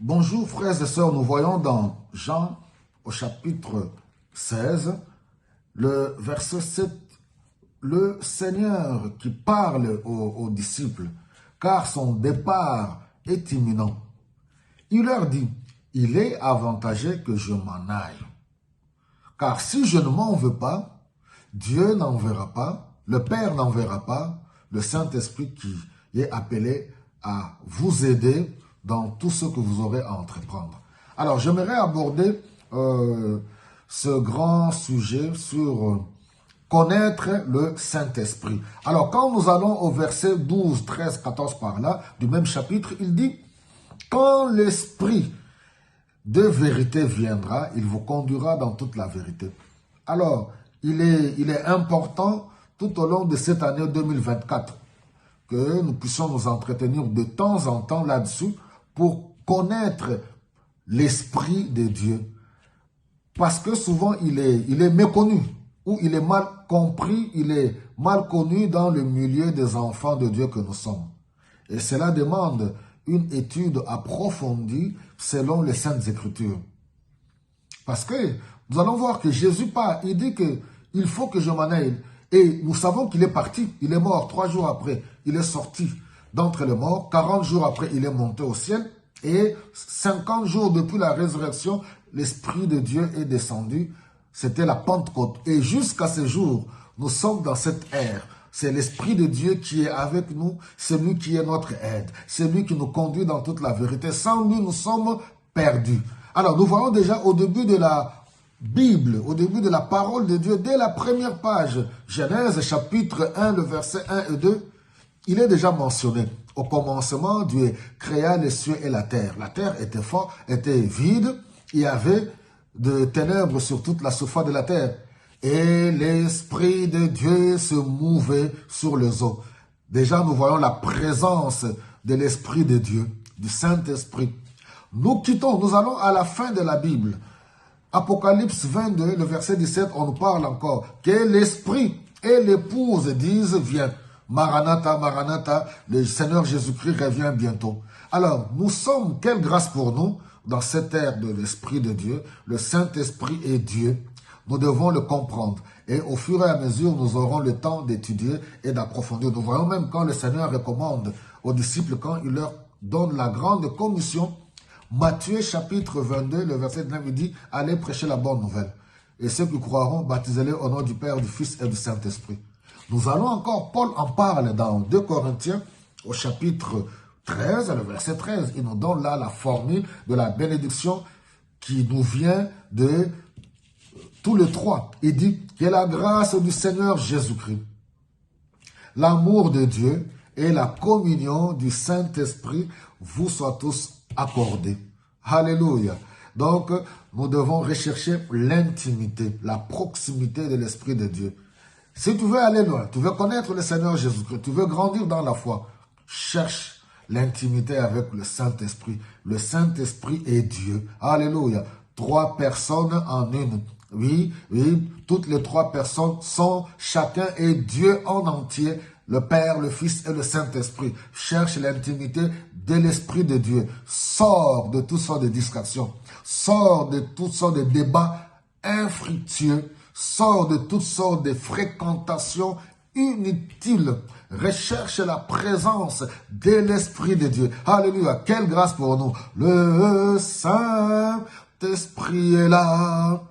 Bonjour frères et sœurs, nous voyons dans Jean au chapitre 16, le verset 7, le Seigneur qui parle aux disciples, car son départ est imminent. Il leur dit, il est avantageux que je m'en aille. Car si je ne m'en veux pas, Dieu n'enverra pas, le Père n'enverra pas, le Saint-Esprit qui est appelé à vous aider dans tout ce que vous aurez à entreprendre. Alors, j'aimerais aborder ce grand sujet sur connaître le Saint-Esprit. Alors, quand nous allons au verset 12, 13, 14 par là, du même chapitre, il dit, quand l'Esprit de vérité viendra, il vous conduira dans toute la vérité. Alors, il est important tout au long de cette année 2024 que nous puissions nous entretenir de temps en temps là-dessus pour connaître l'Esprit de Dieu. Parce que souvent, il est méconnu ou il est mal compris, il est mal connu dans le milieu des enfants de Dieu que nous sommes. Et cela demande une étude approfondie selon les Saintes Écritures. Parce que nous allons voir que Jésus part, il dit qu'il faut que je m'en aille. Et nous savons qu'il est parti, il est mort 3 jours après, il est sorti d'entre les morts, 40 jours après, il est monté au ciel, et 50 jours depuis la résurrection, l'Esprit de Dieu est descendu, c'était la Pentecôte. Et jusqu'à ce jour, nous sommes dans cette ère. C'est l'Esprit de Dieu qui est avec nous, c'est lui qui est notre aide, c'est lui qui nous conduit dans toute la vérité. Sans lui, nous sommes perdus. Alors, nous voyons déjà au début de la Bible, au début de la parole de Dieu, dès la première page, Genèse chapitre 1, le verset 1 et 2, il est déjà mentionné. Au commencement, Dieu créa les cieux et la terre. La terre était vide, il y avait de ténèbres sur toute la surface de la terre. Et l'Esprit de Dieu se mouvait sur les eaux. Déjà, nous voyons la présence de l'Esprit de Dieu, du Saint-Esprit. Nous allons à la fin de la Bible. Apocalypse 22, le verset 17, on nous parle encore que l'Esprit et l'épouse disent, viens. Maranatha, Maranatha, le Seigneur Jésus-Christ revient bientôt. Alors, nous sommes, quelle grâce pour nous, dans cette ère de l'Esprit de Dieu, le Saint-Esprit est Dieu. Nous devons le comprendre. Et au fur et à mesure, nous aurons le temps d'étudier et d'approfondir. Nous voyons même quand le Seigneur recommande aux disciples, quand il leur donne la grande commission, Matthieu chapitre 22, le verset 9, il dit, allez prêcher la bonne nouvelle. Et ceux qui croiront, baptisez-les au nom du Père, du Fils et du Saint-Esprit. Nous allons encore, Paul en parle dans 2 Corinthiens, au chapitre 13, le verset 13. Il nous donne là la formule de la bénédiction qui nous vient de tous les trois. Il dit que la grâce du Seigneur Jésus-Christ, l'amour de Dieu et la communion du Saint-Esprit vous soient tous accordés. Alléluia. Donc, nous devons rechercher l'intimité, la proximité de l'Esprit de Dieu. Si tu veux aller loin, tu veux connaître le Seigneur Jésus-Christ, tu veux grandir dans la foi, cherche l'intimité avec le Saint-Esprit. Le Saint-Esprit est Dieu. Alléluia. 3 personnes en une. Oui, toutes les 3 personnes sont, chacun est Dieu en entier, le Père, le Fils et le Saint-Esprit. Cherche l'intimité de l'Esprit de Dieu. Sors de toutes sortes de distractions. Sors de toutes sortes de débats infructueux. Sors de toutes sortes de fréquentations inutiles. Recherche la présence de l'Esprit de Dieu. Alléluia. Quelle grâce pour nous. Le Saint-Esprit est là.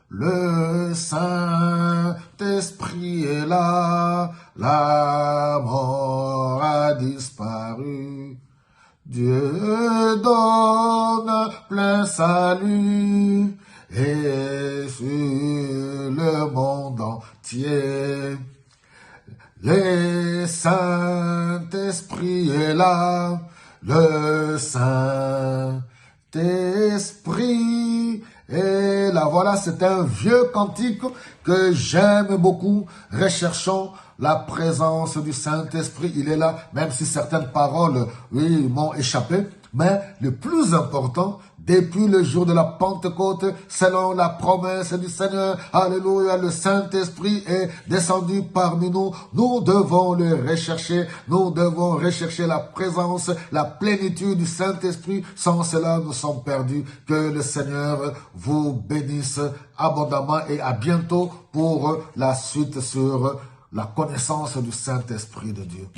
Le Saint-Esprit est là. La mort a disparu. Dieu donne plein salut. Et sur le monde entier, le Saint-Esprit est là, le Saint-Esprit est là. Voilà, c'est un vieux cantique que j'aime beaucoup. Recherchons la présence du Saint-Esprit, il est là, même si certaines paroles, oui, m'ont échappé. Mais le plus important, depuis le jour de la Pentecôte, selon la promesse du Seigneur, alléluia, le Saint-Esprit est descendu parmi nous. Nous devons le rechercher. Nous devons rechercher la présence, la plénitude du Saint-Esprit. Sans cela, nous sommes perdus. Que le Seigneur vous bénisse abondamment et à bientôt pour la suite sur la connaissance du Saint-Esprit de Dieu.